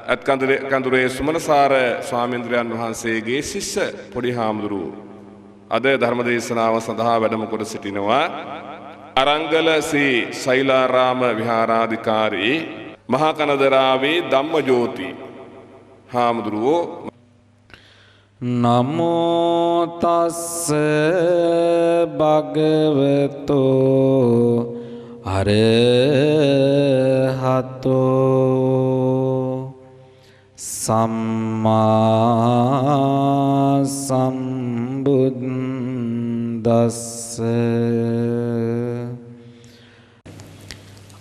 කඳුරේ සුමනසාර ස්වාමීන්ද්‍රයන් වහන්සේගේ ශිෂ්‍ය පොඩි හාමුදුරුවෝ අද ධර්මදේශනාව සඳහා වැඩම කොට සිටිනවා. අරංගල ශ්‍රී ශෛලාරාම විහාරාධිකාරී මහා කනදරාවේ ධම්මජෝති හාමුදුරුවෝ. නමෝ තස්ස භගවතෝ අරහතෝ සම්මා සම්බුද්දස්ස.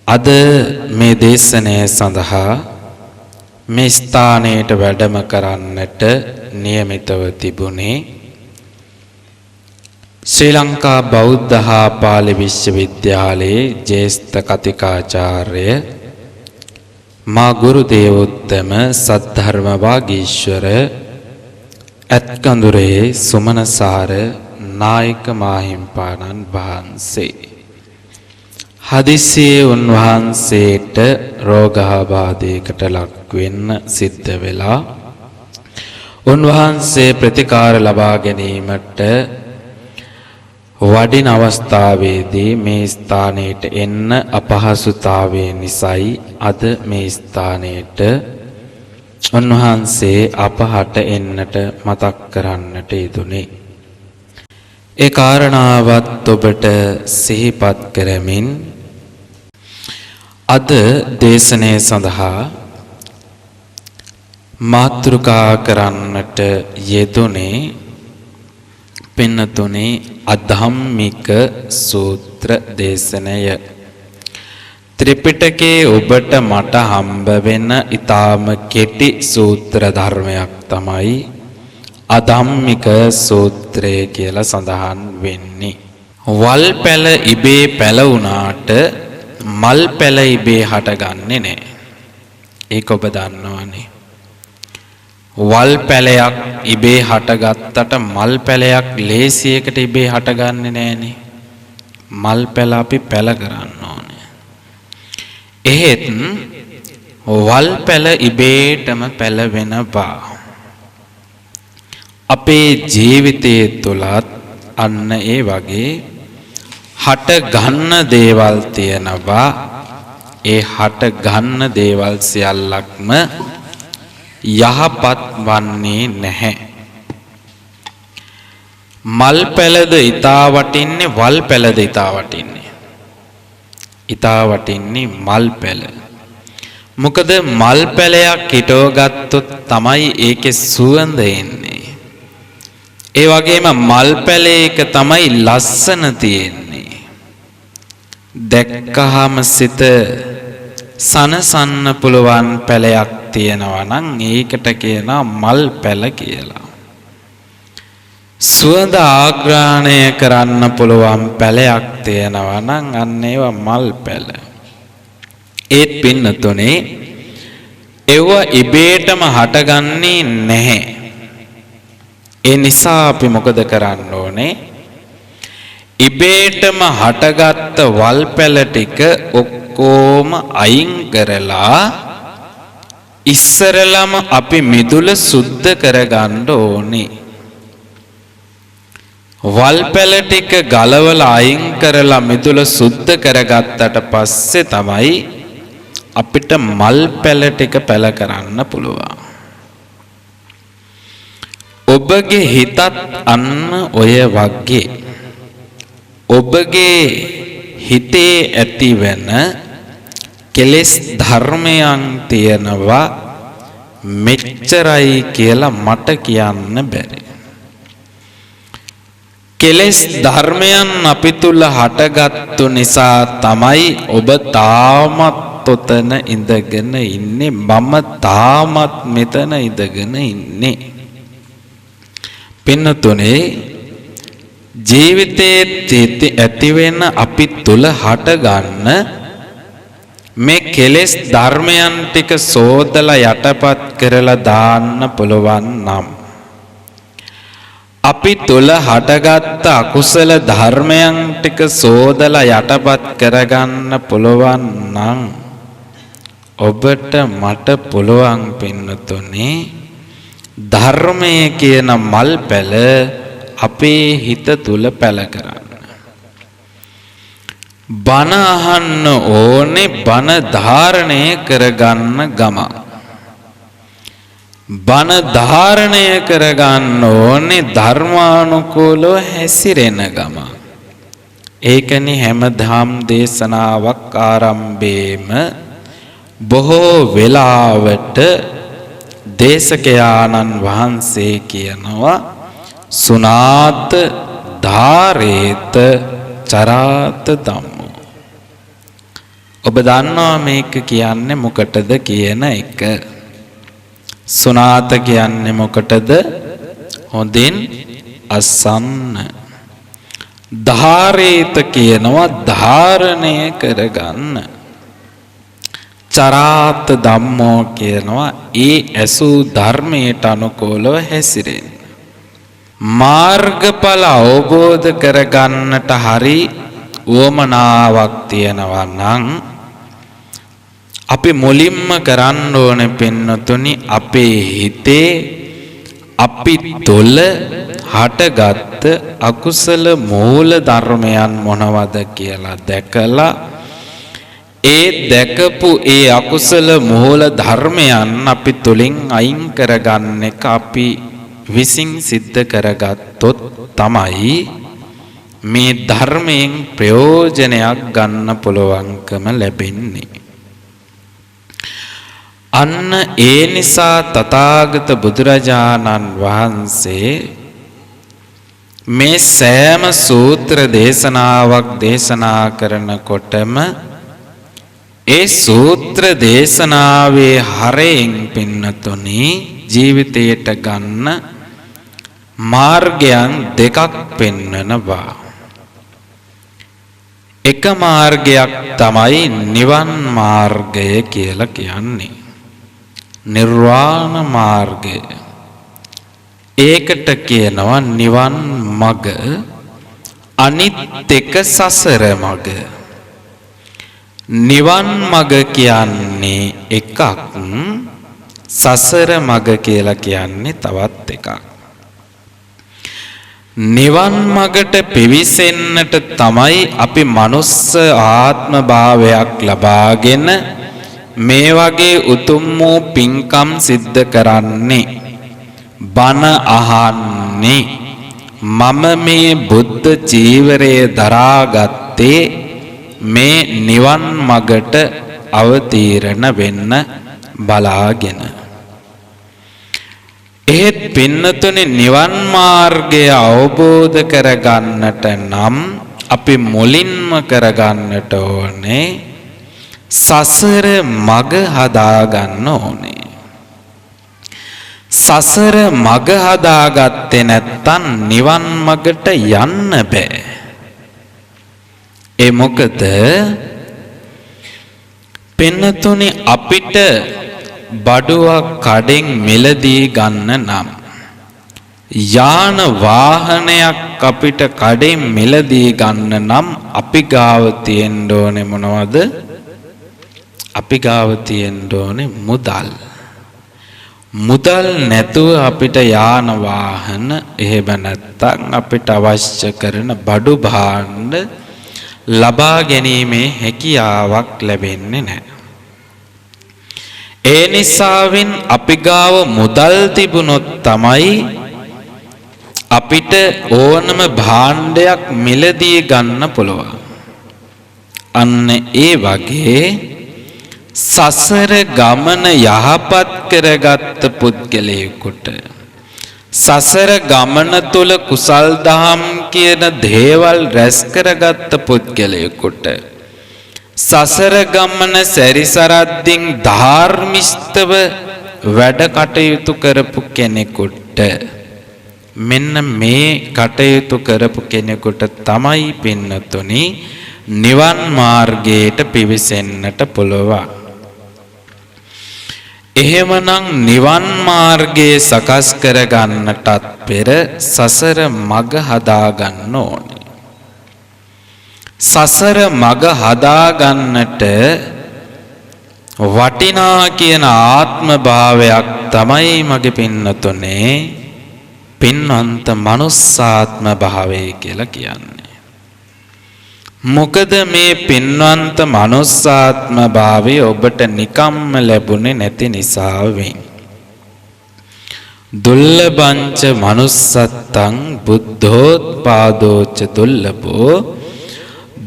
අද මේ දේශනය සඳහා මේ ස්ථානයට වැඩම කරන්නට නියමිතව තිබුණේ ශ්‍රී ලංකා බෞද්ධ හා පාලි විශ්වවිද්‍යාලයේ ජ්‍යෙෂ්ඨ කතිකාචාර්ය මා ගුරු දේවෝත්තම සද්ධර්ම වාගීශ්වර ඇත්කඳුරේ සුමනසාර නායක මාහිම්පාණන් වහන්සේ. හදිසියේ උන්වහන්සේට රෝගාබාධයකට ලක් වෙන්න සිද්ධ වෙලා උන්වහන්සේ ප්‍රතිකාර ලබා ගැනීමට වඩින අවස්ථාවේදී මේ ස්ථානයට එන්න අපහසුතාවය නිසායි අද මේ ස්ථානයට උන්වහන්සේ අපහට එන්නට මතක් කරන්නට යෙදුනේ. ඒ කාරණාවත් ඔබට සිහිපත් කරමින් අද දේශනය සඳහා මාතෘකා කරන්නට යෙදුනේ පින්නතුනේ අධම්මික සූත්‍ර දේශනය. ත්‍රිපිටකයේ ඔබට මට හම්බ වෙන ඊටාම කෙටි සූත්‍ර ධර්මයක් තමයි අධම්මික සූත්‍රය කියලා සඳහන් වෙන්නේ. වල් පැල ඉබේ පැලුණාට මල් පැල ඉබේ හටගන්නේ නැහැ. ඒක ඔබ දන්නවනේ. වල් පැලයක් ඉබේ හටගත්තට මල් පැලයක් ලේසියකට ඉබේ හටගන්නේ නැහනේ. මල් පැල අපි පැල කරන්න ඕනේ. එහෙත් වල් පැල ඉබේටම පැලවෙනවා. අපේ ජීවිතයේ තුලත් අන්න ඒ වගේ හට ගන්න දේවල් තියෙනවා. ඒ හට ගන්න දේවල් සියල්ලක්ම යහපත් වන්නේ නැහැ. මල් පැලද ඊතා වටින්නේ වල් පැලද ඊතා වටින්නේ? ඊතා වටින්නේ මල් පැල. මොකද මල් පැලයක් හිටව ගත්තොත් තමයි ඒකේ සුවඳ එන්නේ. ඒ වගේම මල් පැලයක තමයි ලස්සන තියෙන්නේ. දැක්කහම සිත සනසන්න පුළුවන් පැලයක් තියෙනවා නම් ඒකට කියනවා මල් පැල කියලා. සුවඳ ආග්‍රහණය කරන්න පුළුවන් පැලයක් තියෙනවා නම් අන්න ඒවා මල් පැල. ඒත් පින්නතුනේ ඒව ඉබේටම හටගන්නේ නැහැ. ඒ නිසා අපි මොකද කරන්න ඕනේ? ඉබේටම හටගත්ත වල් පැල ටික ඔක්කොම අයින් කරලා ඉස්සරලම අපි මිදුල සුද්ධ කරගන්න ඕනේ. වල් පැල ටික ගලවලා අයින් කරලා මිදුල සුද්ධ කරගත්තට පස්සේ තමයි අපිට මල් පැල ටික පැල කරන්න පුළුවන්. ඔබගේ හිතත් අන්න ඔය වගේ ඔබගේ හිතේ ඇතිවෙන කෙලෙස් ධර්මයන් තියෙනවා මෙච්චරයි කියලා මට කියන්න බැරි. කෙලෙස් ධර්මයන් අපි තුල හටගත්තු නිසා තමයි ඔබ තාමත් ඔතන ඉඳගෙන ඉන්නේ. මම තාමත් මෙතන ඉඳගෙන ඉන්නේ. පින්නතුනේ ජීවිතයේ ඇතිවෙන අපි තුල හටගන්න මේ කෙලෙස් ධර්මයන් ටික සෝදලා යටපත් කරලා දාන්න පුළුවන් නම් අපි තුල හටගත්ත අකුසල ධර්මයන් ටික සෝදලා යටපත් කරගන්න පුළුවන් නම් ඔබට මට පුළුවන් පින්නතුනේ ධර්මයේ කියන මල් පැල අපේ හිත තුල පැල කරන්න. බණ අහන්න ඕනේ බණ ධාරණය කරගන්න ගම. බණ ධාරණය කරගන්න ඕනේ ධර්මානුකූලව හැසිරෙන ගම. ඒකනේ හැමදාම් දේශනාවක් ආරම්භයේම බොහෝ වෙලාවට දේශකයාණන් වහන්සේ කියනවා සුනාත ධාරේත චරාත ධම්මෝ. ඔබ දන්නවා මේක කියන්නේ මොකටද කියන එක. සුනාත කියන්නේ මොකටද? හොඳින් අසන්න. ධාරේත කියනවා ධාරණය කරගන්න. චරාත ධම්මෝ කියනවා ඒ ඇසූ ධර්මයට අනුකූලව හැසිරෙන්න. මාර්ගඵල අවබෝධ කරගන්නට හරි උවමනාවක් තියෙනවා නම් අපි මුලින්ම කරන්න ඕනේ පින්නතුනි අපේ හිතේ අපි තුළ හටගත් අකුසල මූල ධර්මයන් මොනවද කියලා දැකලා ඒ දැකපු ඒ අකුසල මූල ධර්මයන් අපි තුලින් අයින් කරගන්න එක අපි විසින් සිද්ධ කරගත්තොත් තමයි මේ ධර්මයෙන් ප්‍රයෝජනයක් ගන්න පුළුවන්කම ලැබෙන්නේ. අන්න ඒ නිසා තථාගත බුදුරජාණන් වහන්සේ මේ සෑම සූත්‍ර දේශනාවක් දේශනා කරනකොටම ඒ සූත්‍ර දේශනාවේ හරයෙන් පින්නතුනි ජීවිතයට ගන්න මාර්ගයන් දෙකක් පෙන්වනවා. එක මාර්ගයක් තමයි නිවන් මාර්ගය කියලා කියන්නේ. නිර්වාණ මාර්ගය. ඒකට කියනවා නිවන් මඟ. අනිත් එක සසර මඟ. නිවන් මඟ කියන්නේ එකක්, සසර මඟ කියලා කියන්නේ තවත් එකක්. නිවන් මඟට පිවිසෙන්නට තමයි අපි මනුස්ස ආත්ම භාවයක් ලබාගෙන මේ වගේ උතුම් වූ පින්කම් සිද්ධ කරන්නේ. බණ අහන්නේ. මම මේ බුද්ධ චීවරය දරාගත්තේ මේ නිවන් මඟට අවතීර්ණ වෙන්න බලාගෙන. එහෙත් පින්නතුනේ නිවන් මාර්ගය අවබෝධ කරගන්නට නම් අපි මුලින්ම කරගන්නට ඕනේ සසර මඟ හදාගන්න ඕනේ. සසර මඟ හදාගත්තේ නැත්තම් නිවන් මඟට යන්න බෑ. ඒ මොකද පින්නතුනි අපිට බඩුවක් කඩෙන් මිලදී ගන්න නම් යාන වාහනයක් අපිට කඩෙන් මිලදී ගන්න නම් අපි ගාව තියෙන්න ඕනේ මොනවද? අපි ගාව තියෙන්න ඕනේ මුදල්. මුදල් නැතුව අපිට යාන වාහන එහෙම නැත්තම් අපිට අවශ්‍ය කරන බඩු භාණ්ඩ ලබා ගැනීමේ හැකියාවක් ලැබෙන්නේ නැහැ. ඒ නිසාවෙන් අපි ගාව මුදල් තිබුණොත් තමයි අපිට ඕනම භාණ්ඩයක් මිලදී ගන්න පුළුවන්. අන්න ඒ වගේ සසර ගමන යහපත් කරගත් පුද්ගලයෙකුට සසර ගමන තුල කුසල් දහම් කියන දේවල් රැස් කරගත් පුද්ගලයෙකුට සසර ගමන සැරිසරද්දින් ධාර්මිෂ්ඨව වැඩ කටයුතු කරපු කෙනෙකුට මෙන්න මේ කටයුතු කරපු කෙනෙකුට තමයි පින්නතුනි නිවන් මාර්ගයට පිවිසෙන්නට පුළුවන්. එහෙමනම් නිවන් මාර්ගයේ සකස් කරගන්නටත් පෙර සසර මඟ හදාගන්න ඕනේ. සසර මඟ හදාගන්නට වටිනා කියන ආත්ම භාවයක් තමයි මගේ පින්නතුනේ පින්වන්ත මනුස්සාත්ම භාවය කියලා කියන්නේ. මොකද මේ පින්වන්ත මනුස්සාත්ම භාවය ඔබට නිකම්ම ලැබුණේ නැති නිසා වෙයි. දුල්ලභංච මනුස්සත්තං බුද්ධෝත්පාදෝච දුල්ලභෝ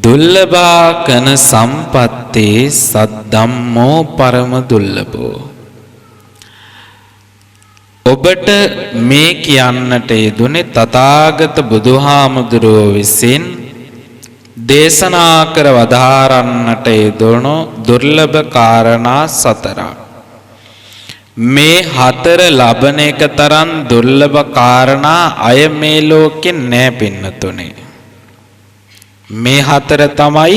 දුල්ලභාකන සම්පත්තේ සද්ධම්මෝ පරම දුල්ලභෝ. ඔබට මේ කියන්නට යෙදුනේ තථාගත බුදුහාමුදුරුවෝ විසින් දේශනා කර වදාරන්නට යෙදුණු දුර්ලභ කාරණා 4. මේ 4 ලබන එක තරම් දුර්ලභ කාරණා අය මේ ලෝකේ නැහැ පින්නතුනේ. මේ 4 තමයි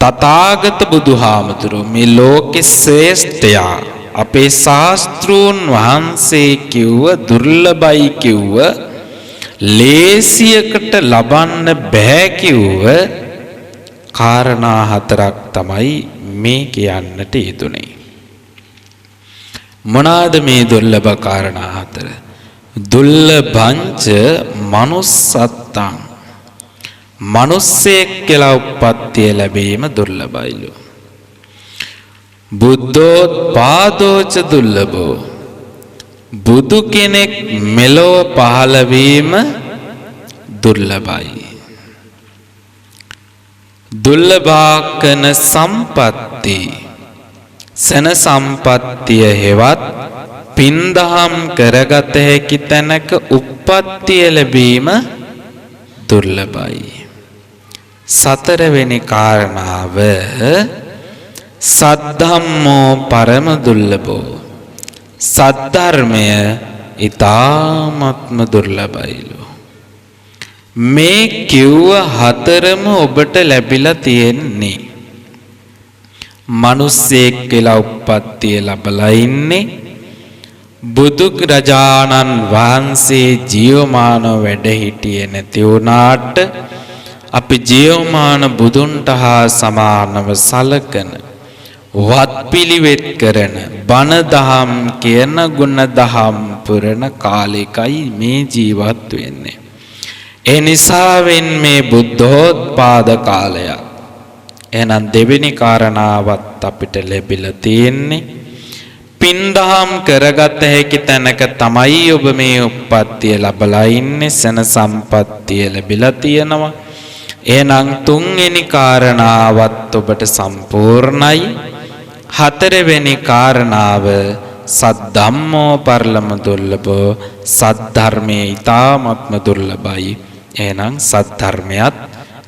තථාගත බුදුහාමුදුරුවෝ මේ ලෝකේ ශ්‍රේෂ්ඨයා අපේ ශාස්ත්‍රූන් වහන්සේ කිව්ව දුර්ලභයි කිව්ව ලේසියකට ලබන්න බෑ කිව්ව කාරණා 4ක් තමයි මේ කියන්නට යෙදුනේ. මොනවාද මේ දුර්ලභ කාරණා 4? දුර්ලභංච මනුස්සත්තං මිනිස්සෙක් කියලා උප්පත්තිය ලැබීම දුර්ලභයිලු. බුද්ධෝත්පාදෝච දුර්ලභෝ බුදු කෙනෙක් මෙලොව පහළ වීම දුර්ලභයි. දුර්ලභාකන සම්පatti සන සම්පත්තිය හෙවත් පින්දහම් කරගත හැකි තැනක උප්පත්තිය ලැබීම දුර්ලභයි. 4 වෙනි කාරණාව සද්ධම්මෝ පරම දුර්ලභෝ සද්ධර්මය ඊ타ත්ම දුර්ලභයිලු. මේ කිව්ව 4ම ඔබට ලැබිලා තියෙන්නේ මිනිස්සෙක් කියලා උප්පත්තිය ලැබලා ඉන්නේ බුදු රජාණන් වහන්සේ ජීවමානව වැඩ හිටියේ නැති වුණාට අපි ජීවමාන බුදුන්ට හා සමානව සලකන වත්පිළිවෙත් කරන බණ දහම් කියන ගුණ දහම් පුරන කාලෙකයි මේ ජීවත් වෙන්නේ. ඒ නිසාවෙන් මේ බුද්ධෝත්පාද කාලය. එහෙනම් දෙවෙනි කාරණාවත් අපිට ලැබිලා තියෙන්නේ පින්දහම් කරගත හැකි තැනක තමයි ඔබ මේ උප්පත්තිය ලැබලා ඉන්නේ. සන සම්පත්තිය ලැබිලා තියෙනවා. එහෙනම් තුන්වෙනි කාරණාවත් ඔබට සම්පූර්ණයි. 4 වෙනි කාරණාව සද්ධම්මෝ පරලම දුර්ලභෝ සද්ධර්මයේ ඊ타ත්ම දුර්ලභයි. එහෙනම් සද්ධර්මයක්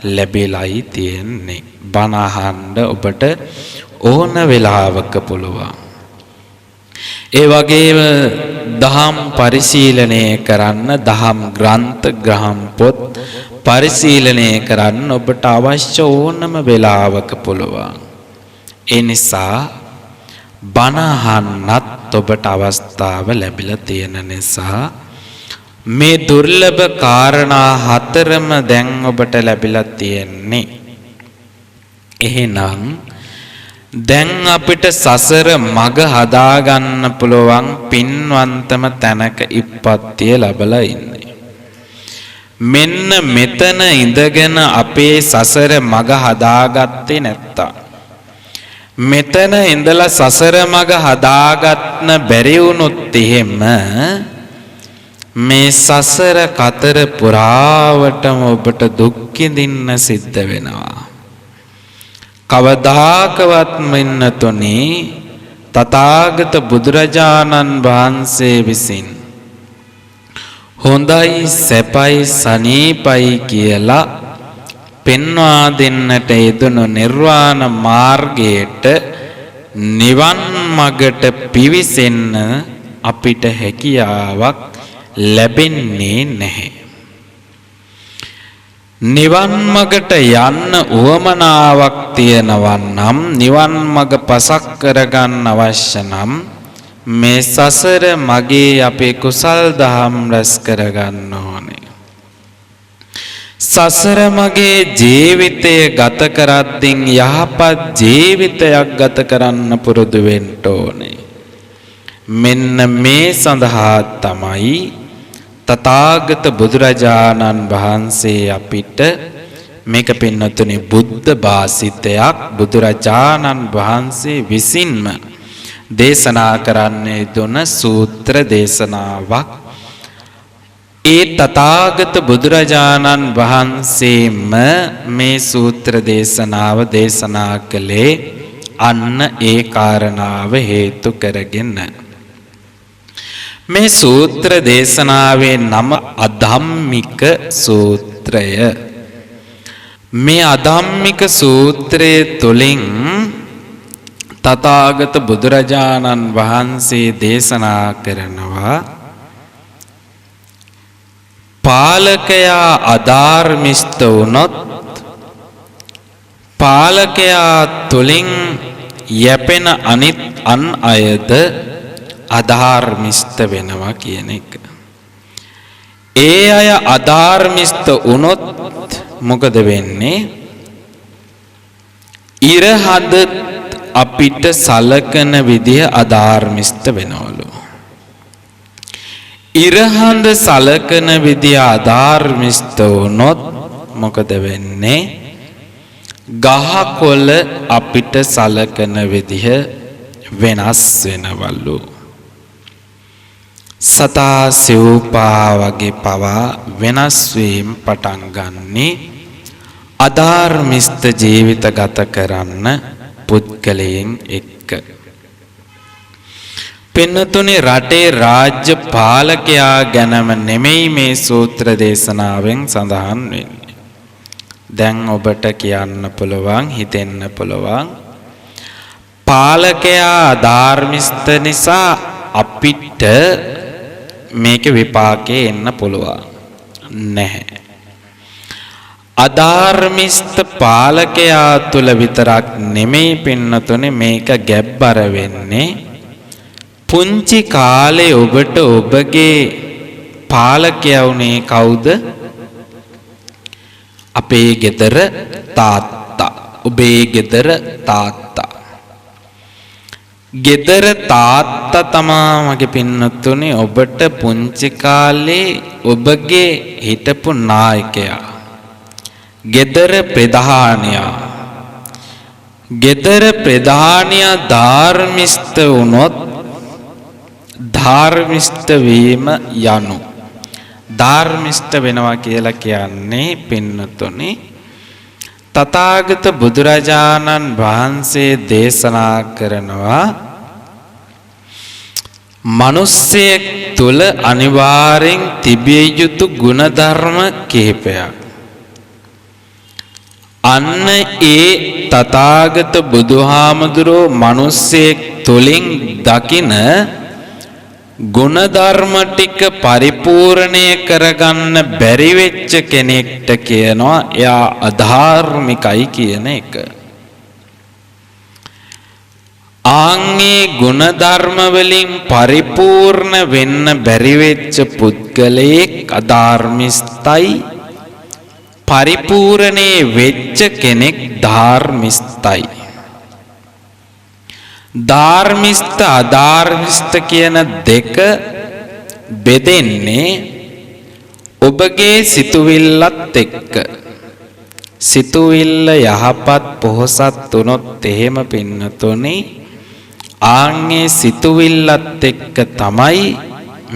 ලැබෙලයි තියෙන්නේ. බණ අහන්න ඔබට ඕන වෙලාවක පුළුවන්. ඒ වගේම දහම් පරිශීලනය කරන්න දහම් ග්‍රන්ථ ග්‍රහම් පොත් පරිශීලනය කරන්න ඔබට අවශ්‍ය ඕනම වෙලාවක පුළුවන්. ඒ නිසා බණ අහන්නත් ඔබට අවස්ථාව ලැබිලා තියෙන නිසා මේ දුර්ලභ කාරණා 4ම දැන් ඔබට ලැබිලා තියෙන්නේ. එහෙනම් දැන් අපිට සසර මග හදාගන්න පුළුවන් පින්වන්තම තැනක ඉප්පත්තිය ලැබලා ඉන්නේ. මෙන්න මෙතන ඉඳගෙන අපේ සසර මග හදාගත්තේ නැත්තම් මෙතන ඉඳලා සසර මග හදාගන්න බැරි වුණොත් එහෙම මේ සසර කතර පුරාවටම ඔබට දුක් විඳින්න සිද්ධ වෙනවා. කවදාකවත් මින්නතුනි තථාගත බුදුරජාණන් වහන්සේ විසින් හොඳයි සැපයි සනීපයි කියලා පෙන්වා දෙන්නට යෙදුණු නිර්වාණ මාර්ගයට නිවන් මගට පිවිසෙන්න අපිට හැකියාවක් ලැබෙන්නේ නැහැ. නිවන් මගට යන්න උවමනාවක් තියෙනවා නම් නිවන් මග පසක් කරගන්න අවශ්‍ය නම් මේ සසර මගේ අපේ කුසල් දහම් රැස් කරගන්න ඕනේ. සසර මගේ ජීවිතය ගත කරද්දී යහපත් ජීවිතයක් ගත කරන්න පුරුදු වෙන්න ඕනේ. මෙන්න මේ සඳහා තමයි තථාගත බුදුරජාණන් වහන්සේ අපිට මේක පින්නතුනි බුද්ධ භාසිතයක් බුදුරජාණන් වහන්සේ විසින්ම දේශනා කරන්නේ දුන සූත්‍ර දේශනාවක්. ඒ තථාගත බුදුරජාණන් වහන්සේම මේ සූත්‍ර දේශනාව දේශනා කළේ අන්න ඒ කාරණාව හේතු කරගෙන. මේ සූත්‍ර දේශනාවේ නම අධම්මික සූත්‍රය. මේ අධම්මික සූත්‍රයේ තුලින් තථාගත බුදුරජාණන් වහන්සේ දේශනා කරනවා පාලකයා අධාර්මිෂ්ඨ වුණොත් පාලකයා තුලින් යැපෙන අනිත් අන් අයද අධාර්මිෂ්ඨ වෙනවා කියන එක. ඒ අය අධාර්මිෂ්ඨ වුණොත් මොකද වෙන්නේ? ඉරහද අපිට සලකන විදිය අධාර්මිෂ්ඨ වෙනවලු. ඉරහඳ සලකන විදිය අධාර්මිෂ්ඨ වුණොත් මොකද වෙන්නේ? ගහකොළ අපිට සලකන විදිහ වෙනස් වෙනවලු. සතා සිව්පා වගේ පවා වෙනස් වීම පටන් ගන්නේ අධාර්මිෂ්ඨ ජීවිත ගත කරන්න පුද්ගලයන් එක්ක. පින්නතුනි රටේ රාජ්‍ය පාලකයා ගැනම නෙමෙයි මේ සූත්‍ර දේශනාවෙන් සඳහන් වෙන්නේ. දැන් ඔබට කියන්න පුළුවන් හිතෙන්න පුළුවන් පාලකයා ධාර්මිෂ්ඨ නිසා අපිට මේක විපාකේ එන්න පුළුවන් නැහැ. අධාර්මිෂ්ඨ පාලකයා තුල විතරක් නෙමෙයි පින්නතුනේ මේක ගැබ්බර වෙන්නේ පුංචි කාලේ ඔබට ඔබගේ පාලකයා වුණේ කවුද? අපේ ගෙදර තාත්තා. ඔබේ ගෙදර තාත්තා. ගෙදර තාත්තා තමා මගේ පින්නතුනේ ඔබට පුංචි කාලේ ඔබගේ හිටපු නායකයා. ගෙදර ප්‍රධානියා. ගෙදර ප්‍රධානියා ධාර්මිෂ්ඨ වුණොත් ධාර්මිෂ්ඨ වීම යනු ධාර්මිෂ්ඨ වෙනවා කියලා කියන්නේ පින්නතුනේ තථාගත බුදුරජාණන් වහන්සේ දේශනා කරනවා මිනිස්සෙක් තුල අනිවාර්යෙන් තිබිය යුතු ගුණධර්ම කිහිපයක්. අන්න ඒ තථාගත බුදුහාමුදුරෝ මිනිස්සෙක් තුලින් දකින ගුණධර්ම ටික පරිපූර්ණය කරගන්න බැරි වෙච්ච කෙනෙක්ට කියනවා එයා අධාර්මිකයි කියන එක. ආන්ගේ ගුණධර්ම වලින් පරිපූර්ණ වෙන්න බැරි වෙච්ච පුද්ගලයෙක් අධාර්මිෂ්ඨයි. පරිපූර්ණේ වෙච්ච කෙනෙක් ධාර්මිෂ්ඨයි. ධාර්මිෂ්ඨ අධාර්මිෂ්ඨ කියන දෙක බෙදෙන්නේ ඔබගේ සිතුවිල්ලත් එක්ක. සිතුවිල්ල යහපත් පොහොසත් වුණොත් එහෙම පින්නතුනේ ආන්ගේ සිතුවිල්ලත් එක්ක තමයි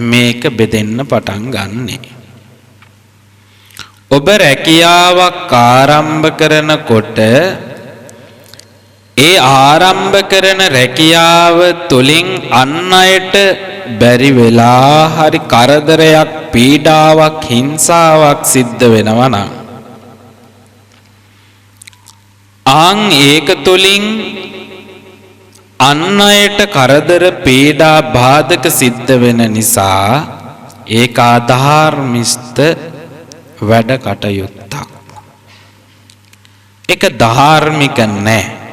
මේක බෙදෙන්න පටන් ගන්නෙ. ඔබ රැකියාවක් ආරම්භ කරනකොට ඒ ආරම්භ කරන රැකියාව තුලින් අන් අයට බැරි වෙලා හරි කරදරයක් පීඩාවක් හිංසාවක් සිද්ධ වෙනවා නම් ආන් ඒක තුලින් අන් අයට කරදර පීඩා බාධක සිද්ධ වෙන නිසා ඒක අධාර්මිෂ්ඨ වැඩ කටයුත්තක්. ඒක ධාර්මික නැහැ.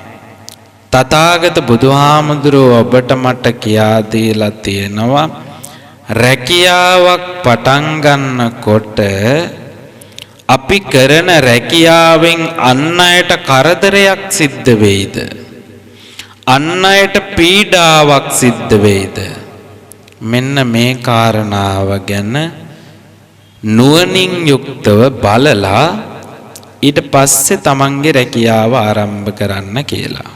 තථාගත බුදුහාමුදුරුවෝ ඔබට මට කියා දීලා තියෙනවා රැකියාවක් පටන් ගන්නකොට අපි කරන රැකියාවෙන් අන් අයට කරදරයක් සිද්ධ වෙයිද? අන් අයට පීඩාවක් සිද්ධ වෙයිද? මෙන්න මේ කාරණාව ගැන නුවණින් යුක්තව බලලා ඊට පස්සේ තමන්ගේ රැකියාව ආරම්භ කරන්න කියලා.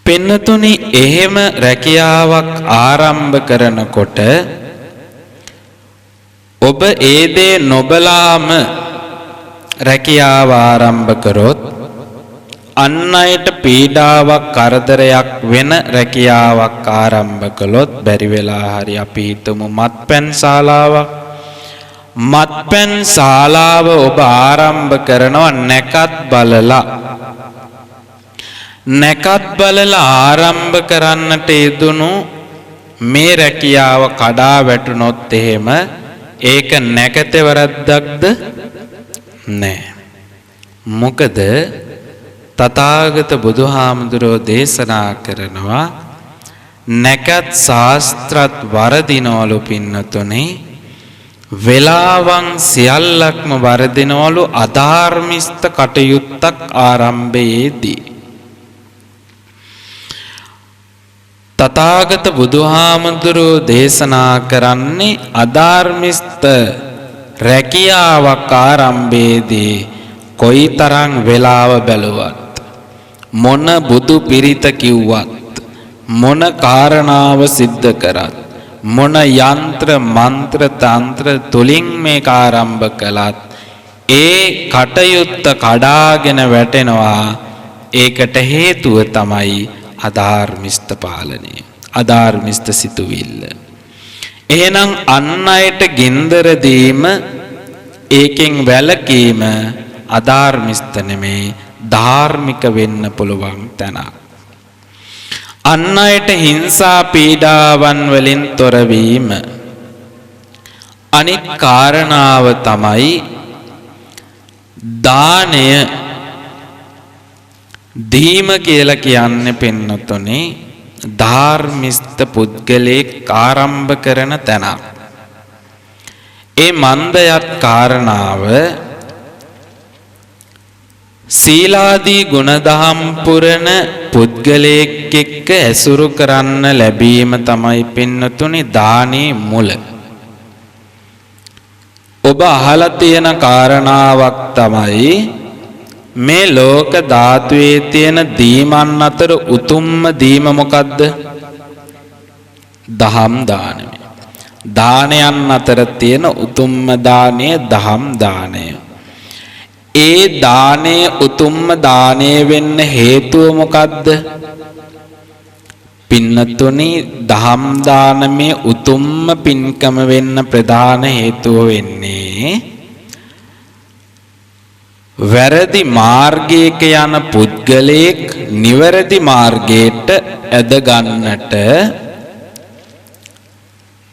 පින්නතුනි, එහෙම රැකියාවක් ආරම්භ කරනකොට ඔබ ඒ දේ නොබලාම රැකියාව ආරම්භ කරොත් අන් අයට පීඩාවක් කරදරයක් වෙන රැකියාවක් ආරම්භ කළොත් බැරි වෙලා හරි අපි හිතමු මත්පැන් ශාලාවක්. මත්පැන් ශාලාව ඔබ ආරම්භ කරනවා නැකත් බලලා ආරම්භ කරන්නට යෙදුණු මේ රැකියාව කඩා වැටුනොත් එහෙම ඒක නැකතේ වරද්දක්ද? නෑ. මොකද තථාගත බුදුහාමුදුරෝ දේශනා කරනවා නැකත් ශාස්ත්‍රත් වරදිනවලු පින්නතුනේ, වෙලාවන් සියල්ලක්ම වරදිනවලු අධාර්මිෂ්ඨ කටයුත්තක් ආරම්භයේදී. තථාගත බුදුහාමුදුරෝ දේශනා කරන්නේ අධාර්මිෂ්ඨ රැකියාවක් ආරම්භයේදී කොයිතරම් වෙලාව බැලුවත්, මොන බුදු පිරිත කිව්වත්, මොන කාරණාව සිද්ධ කරත්, මොන යන්ත්‍ර මන්ත්‍ර තන්ත්‍ර තුලින් මේක ආරම්භ කළත් ඒ කටයුත්ත කඩාගෙන වැටෙනවා. ඒකට හේතුව තමයි අධාර්මිෂ්ඨ පාලනය, අධාර්මිෂ්ඨ සිතුවිල්ල. එහෙනම් අන් අයට ගින්දර දීම, ඒකෙන් වැළකීම අධාර්මිෂ්ඨ නෙමේ, ධාර්මික වෙන්න පුළුවන් තැනක්. අන් අයට හිංසා පීඩාවන් වලින් තොරවීම. අනිත් කාරණාව තමයි දානය දීම කියලා කියන්නේ පින්නතුනේ ධාර්මිෂ්ඨ පුද්ගලයෙක් ආරම්භ කරන තැනක්. ඒ මන්දයත් කාරණාව සීලාදී ගුණදහම් පුරන පුද්ගලයෙක් එක්ක ඇසුරු කරන්න ලැබීම තමයි පින්නතුනේ දානේ මුල. ඔබ අහලා තියෙන කාරණාවක් තමයි මේ ලෝක ධාතුවේ තියෙන දීමන් අතර උතුම්ම දීම මොකද්ද? දහම් දානය. දානයන් අතර තියෙන උතුම්ම දානය දහම් දානය. ඒ දානය උතුම්ම දානය වෙන්න හේතුව මොකද්ද? පින්නතුනි, දහම් දානමේ උතුම්ම පින්කම වෙන්න ප්‍රධාන හේතුව වෙන්නේ වැරදි මාර්ගයක යන පුද්ගලයෙක් නිවැරදි මාර්ගයට ඇද ගන්නට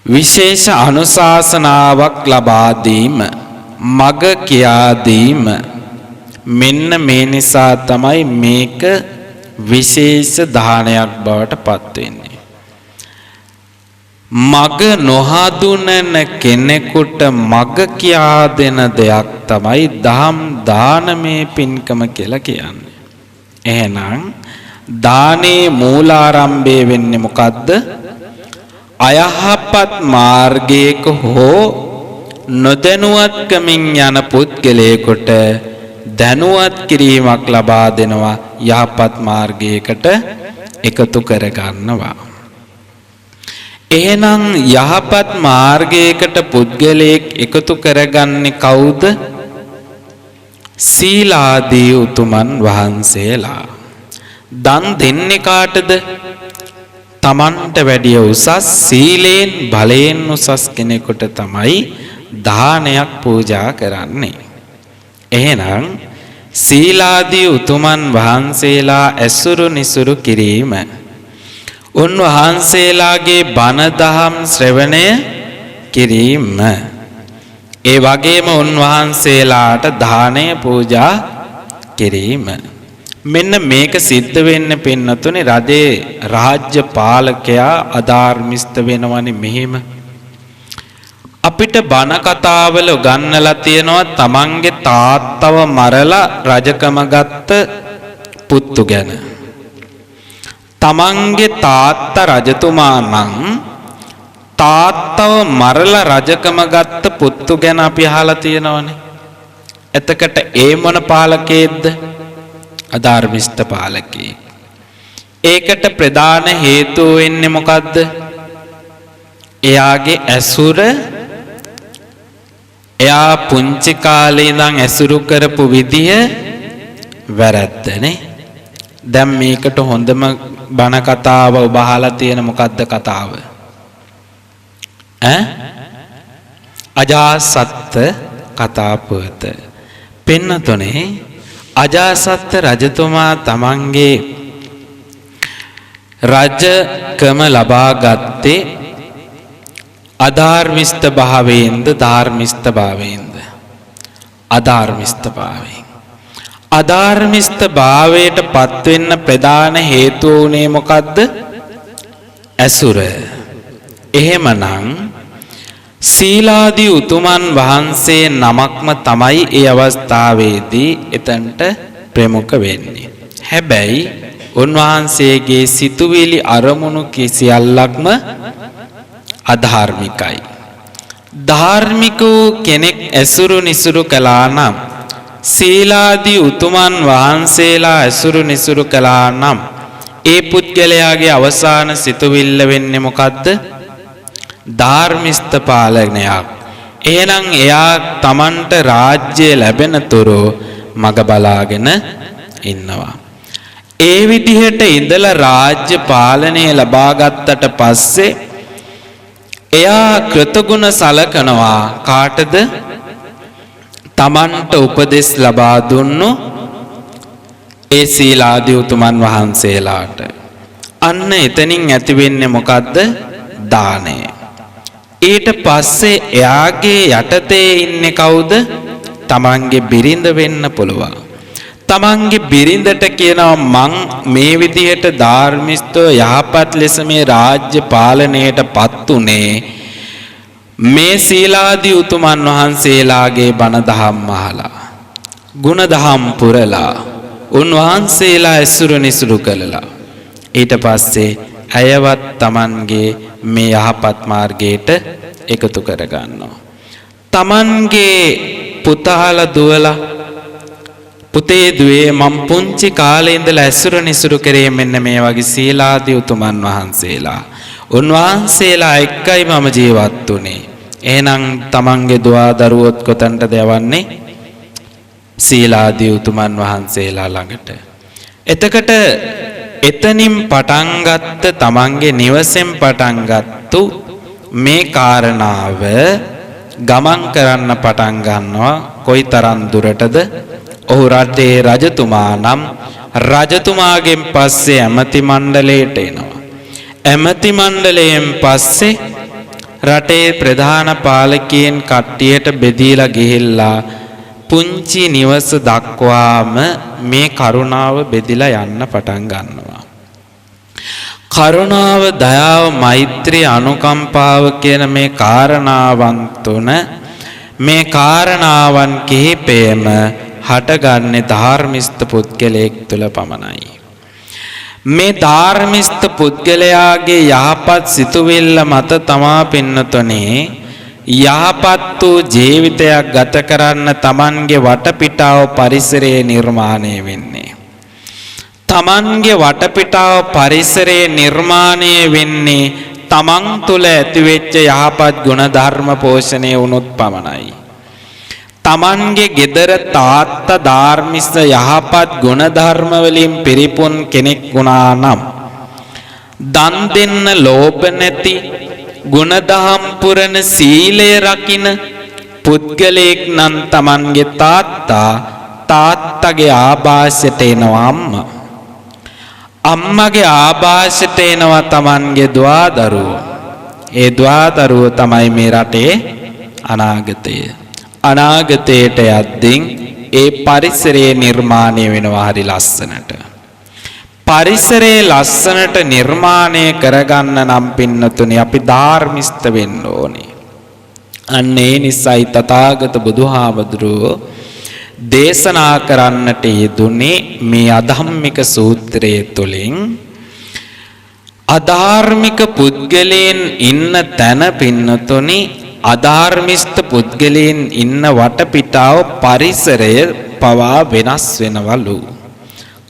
විශේෂ අනුශාසනාවක් ලබා දීම, මග කියා දීම. මෙන්න මේ නිසා තමයි මේක විශේෂ දානයක් බවට පත් වෙන්නේ. මග නොහඳුනන කෙනෙකුට මග කියා දෙන දෙයක් තමයි දහම් දානමේ පින්කම කියලා කියන්නේ. එහෙනම් දානේ මූලාරම්භය වෙන්නේ මොකද්ද? අයහපත් මාර්ගයක හෝ නොදැනුවත්කමින් යන පුද්ගලයෙකුට දැනුවත් කිරීමක් ලබා දෙනවා, යහපත් මාර්ගයකට එකතු කර ගන්නවා. එහෙනම් යහපත් මාර්ගයකට පුද්ගලයෙක් එකතු කරගන්නේ කවුද? සීලාදී උතුමන් වහන්සේලා. දන් දෙන්නේ කාටද? තමන්ට වැඩිය උසස් සීලෙන් බලයෙන් උසස් කෙනෙකුට තමයි දානයක් පූජා කරන්නේ. එහෙනම් සීලාදී උතුමන් වහන්සේලා ඇසුරු නිසුරු කිරීම, උන්වහන්සේලාගේ බණ දහම් ශ්‍රවණය කිරීම, ඒ වගේම උන්වහන්සේලාට දානය පූජා කිරීම. මෙන්න මේක සිද්ධ වෙන්න පින්නතුනේ රජේ රාජ්‍ය පාලකයා අධාර්මිෂ්ඨ වෙනවනේ මෙහෙම. අපිට බණ කතාවල උගන්වලා තියෙනවා තමන්ගේ තාත්තව මරලා රජකම ගත්ත පුත්තු ගැන. තමන්ගේ තාත්තා රජතුමා නම් තාත්තව මරලා රජකම ගත්ත පුත්තු ගැන අපි අහලා තියෙනවනේ. එතකොට ඒ මොන පාලකේද්ද? අධර්මිෂ්ඨ පාලකේ. ඒකට ප්‍රධාන හේතුව වෙන්නේ මොකද්ද? එයාගේ ඇසුර, එයා පුංචි කාලේ ඉඳන් ඇසුරු කරපු විදිය වැරද්දනේ. දැන් මේකට හොඳම බණ කතාව ඔබ අහලා තියෙන මොකද්ද කතාව? අජාසත් කතාපුවත. පින්නතුනේ අජාසත් රජතුමා තමන්ගේ රජකම ලබා ගත්තේ අධාර්මිෂ්ඨ භාවයෙන්ද ධාර්මිෂ්ඨ භාවයෙන්ද? අධාර්මිෂ්ඨ භාවයෙන්. අධාර්මිෂ්ඨ භාවයට පත් වෙන්න ප්‍රධාන හේතුව උනේ මොකද්ද? ඇසුර. එහෙමනම් සීලාදී උතුමන් වහන්සේ නමක්ම තමයි ඒ අවස්ථාවේදී එතනට ප්‍රමුඛ වෙන්නේ. හැබැයි උන්වහන්සේගේ සිතුවිලි අරමුණු කිසියල්ලක්ම අධාර්මිකයි. ධාර්මික කෙනෙක් ඇසුරු නිසුරු කළා නම්, සීලාදී උතුමන් වහන්සේලා ඇසුරු නිසුරු කළා නම් ඒ පුද්ගලයාගේ අවසාන සිතුවිල්ල වෙන්නේ මොකද්ද? ධාර්මිෂ්ඨ පාලනයක්. එහෙනම් එයා තමන්ට රාජ්‍ය ලැබෙන තුරු මග බලාගෙන ඉන්නවා. ඒ විදිහට ඉඳලා රාජ්‍ය පාලනය ලබා ගත්තට පස්සේ එයා කෘතගුණ සලකනවා කාටද? තමන්ට උපදෙස් ලබා දුන්නු ඒ සීලාදී උතුමන් වහන්සේලාට. අන්න එතනින් ඇති වෙන්නේ මොකද්ද? දානය. ඊට පස්සේ එයාගේ යටතේ ඉන්නේ කවුද? තමන්ගේ බිරිඳ වෙන්න පුළුවන්. තමන්ගේ බිරිඳට කියනවා මං මේ විදිහට ධාර්මිෂ්ඨව යහපත් ලෙස මේ රාජ්‍ය පාලනයට පත් උනේ මේ සීලාදී උතුමන් වහන්සේලාගේ බණ දහම් අහලා, ගුණ දහම් පුරලා, උන්වහන්සේලා ඇසුරු නිසුරු කළා. ඊට පස්සේ අයවත් තමන්ගේ මේ යහපත් මාර්ගයට එකතු කරගන්නවා. තමන්ගේ පුතාලා දුවලා පුතේ දුවේ මම පුංචි කාලේ ඉඳලා ඇසුරු නිසුරු කරේ මෙන්න මේ වගේ සීලාදී උතුමන් වහන්සේලා. උන්වහන්සේලා එක්කයි මම ජීවත් වුනේ. එහෙනම් තමන්ගේ දුවා දරුවොත් කොතනටද යවන්නේ? සීලාදී උතුමන් වහන්සේලා ළඟට. එතකොට එතනින් පටන් ගත්ත තමන්ගේ නිවසෙන් පටන් ගත්තු මේ කාරණාව ගමන් කරන්න පටන් ගන්නවා. කොයිතරම් දුරටද? ඔහු රටේ රජතුමා නම් රජතුමාගෙන් පස්සේ ඇමති මණ්ඩලයට එනවා. ඇමති මණ්ඩලයෙන් පස්සේ රටේ ප්‍රධාන පාලකයන් කට්ටියට බෙදීලා ගිහිල්ලා පුංචි නිවස දක්වාම මේ කරුණාව බෙදිලා යන්න පටන් ගන්නවා. කරුණාව, දයාව, මෛත්‍රිය, අනුකම්පාව කියන මේ කාරණාවන් තුන, මේ කාරණාවන් කිහිපයම හටගන්නේ ධාර්මිෂ්ඨ පුද්ගලයෙක් තුළ පමණයි. මේ ධාර්මිෂ්ඨ පුද්ගලයාගේ යහපත් සිතුවිල්ල මත තමා පින්නතොනේ යහපත් වූ ජීවිතයක් ගත කරන්න තමන්ගේ වටපිටාව පරිසරයේ නිර්මාණය වෙන්නේ. තමන්ගේ වටපිටාව පරිසරයේ නිර්මාණය වෙන්නේ තමන් තුළ ඇතිවෙච්ච යහපත් ගුණ ධර්ම පෝෂණය වුණොත් පමණයි. තමන්ගේ ගෙදර තාත්තා ධාර්මිෂ්ඨ යහපත් ගුණ ධර්ම වලින් පිරිපුන් කෙනෙක් වුණා නම්, දන් දෙන්න ලෝභ නැති, ගුණදහම් පුරන, සීලය රකින්න පුද්ගලයෙක් නම් තමන්ගේ තාත්තගේ ආభాෂයට එනවා අම්මා. අම්මගේ ආభాෂයට එනවා තමන්ගේ දුවා දරුවෝ. ඒ දුවා දරුවෝ තමයි මේ රටේ අනාගතය. අනාගතයට යද්දී ඒ පරිසරයේ නිර්මාණය වෙනවා හරි ලස්සනට. පරිසරයේ ලස්සනට නිර්මාණය කරගන්න නම් පින්නතුනේ අපි ධාර්මිෂ්ඨ වෙන්න ඕනේ. අන්න ඒ නිසායි තථාගත බුදුහාමුදුරුවෝ දේශනා කරන්නට යෙදුනේ මේ අධම්මික සූත්‍රයේ තුලින් අධාර්මික පුද්ගලයන් ඉන්න තැන පින්නතුනි අධාර්මිෂ්ඨ පුද්ගලයන් ඉන්න වටපිටාව පරිසරය පවා වෙනස් වෙනවලු.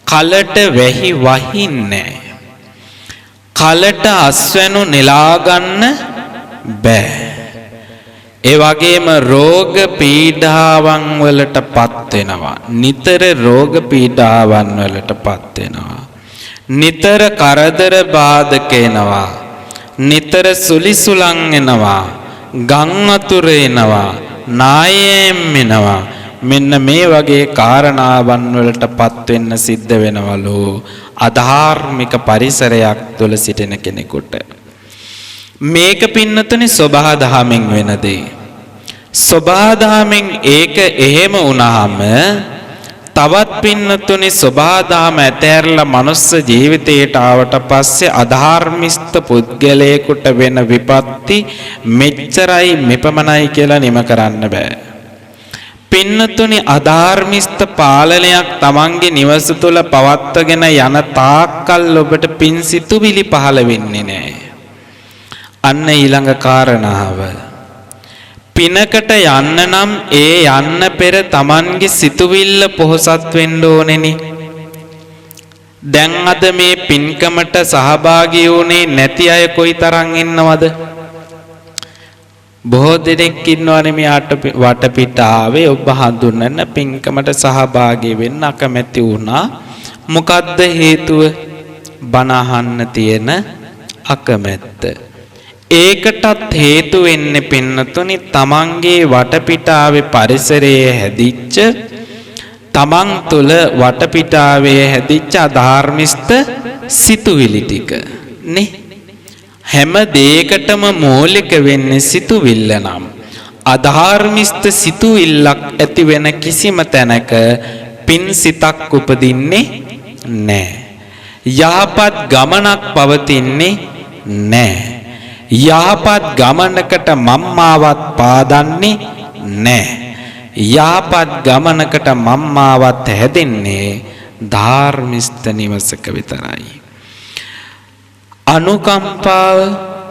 කලට වැහි වහින්නේ කලට අස්වැනු නෙලා ගන්න බෑ. ඒ වගේම රෝග පීඩාවන් වලටපත් වෙනවා. නිතර රෝග පීඩාවන් වලටපත් වෙනවා. නිතර කරදර බාධක එනවා. නිතර සුලිසුලන් එනවා. ගම් වතුර එනවා. නායම් එනවා. මෙන්න මේ වගේ කාරණාවන් වලටපත් වෙන්න සිද්ධ වෙනවලු අධාර්මික පරිසරයක් තුල සිටින කෙනෙකුට. මේක පින්නතුනේ සබහා දහමෙන් වෙන දේ. සබහා දහමෙන් ඒක එහෙම වුණාම තවත් පින්නතුනේ සබහා දහම ඇතැරලා මනුස්ස ජීවිතයට ආවට පස්සේ අධාර්මිෂ්ඨ පුද්ගලයෙකුට වෙන විපත්ති මෙච්චරයි මෙපමණයි කියලා නිම කරන්න බෑ. පින්නතුනි අධාර්මිෂ්ඨ පාලනයක් තමන්ගේ නිවස තුළ පවත්වගෙන යන තාක්කල් ඔබට පින් සිතුවිලි පහළ වෙන්නේ නැහැ. අන්න ඊළඟ කාරණාව. පිනකට යන්න නම් ඒ යන්න පෙර තමන්ගේ සිතුවිල්ල පොහොසත් වෙන්න ඕනේනි. දැන් අද මේ පින්කමට සහභාගී වුණේ නැති අය කොයිතරම් ඉන්නවද? බොහෝ දෙනෙක් ඉන්නවනේ මේ වටපිටාවේ ඔබ හඳුනන පින්කමට සහභාගී වෙන්න අකමැති වුණා. මොකද්ද හේතුව? බණ අහන්න තියෙන අකමැත්ත. ඒකටත් හේතු වෙන්නේ පින්නතුනි තමන්ගේ වටපිටාවේ පරිසරයේ හැදිච්ච තමන් තුළ වටපිටාවේ හැදිච්ච අධාර්මිෂ්ඨ සිතුවිලි ටික නේ. හැම දෙයකටම මූලික වෙන්නේ සිතුවිල්ල නම් අධාර්මිෂ්ඨ සිතුවිල්ලක් ඇති වෙන කිසිම තැනක පින් සිතක් උපදින්නේ නැහැ. යහපත් ගමනක් පවතින්නේ නැහැ. යහපත් ගමනකට මම්මාවත් පාදන්නේ නැහැ. යහපත් ගමනකට මම්මාවත් හැදෙන්නේ ධාර්මිෂ්ඨ නිවසක විතරයි. අනුකම්පාව,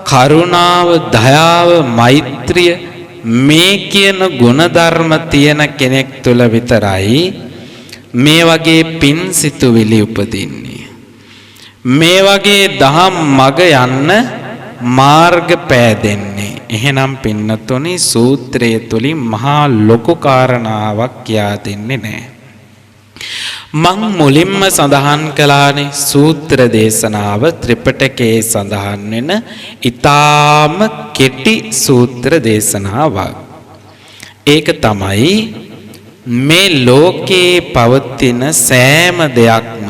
කරුණාව, දයාව, මෛත්‍රිය මේ කියන ගුණධර්ම තියෙන කෙනෙක් තුළ විතරයි මේ වගේ පින් සිතුවිලි උපදින්නේ. මේ වගේ දහම් මග යන්න මාර්ග පෑදෙන්නේ. එහෙනම් පින්නතුනි සූත්‍රය තුලින් මහා ලොකු කාරණාවක් කියා දෙන්නේ නැහැ. මං මුලින්ම සඳහන් කළානේ සූත්‍ර දේශනාව ත්‍රිපිටකයේ සඳහන් වෙන ඊටාම කෙටි සූත්‍ර දේශනාවක්. ඒක තමයි මේ ලෝකේ පවතින සෑම දෙයක්ම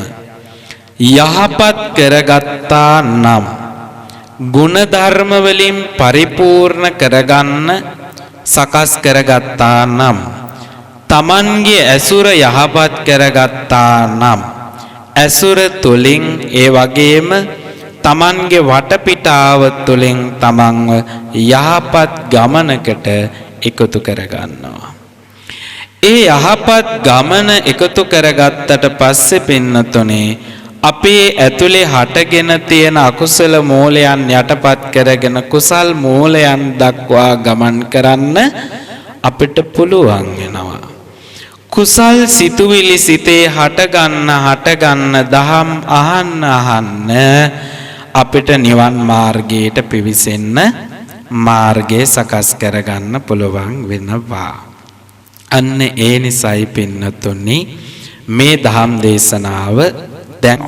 යහපත් කරගත්තා නම් ගුණධර්ම වලින් පරිපූර්ණ කරගන්න සකස් කරගත්තා නම් තමන්ගේ ඇසුර යහපත් කරගත්තා නම් ඇසුර තුලින් ඒ වගේම තමන්ගේ වටපිටාව තුලින් තමන්ව යහපත් ගමනකට එකතු කරගන්නවා. ඒ යහපත් ගමන එකතු කරගත්තට පස්සේ පින්නතුනේ අපේ ඇතුලේ හටගෙන තියෙන අකුසල මූලයන් යටපත් කරගෙන කුසල් මූලයන් දක්වා ගමන් කරන්න අපිට පුළුවන් වෙනවා. කුසල් සිතුවිලි සිතේ හටගන්න දහම් අහන්න අපිට නිවන් මාර්ගයට පිවිසෙන්න මාර්ගය සකස් කරගන්න පුළුවන් වෙනවා. අන්න ඒ නිසයි පින්නතුනි මේ දහම් දේශනාව දැන්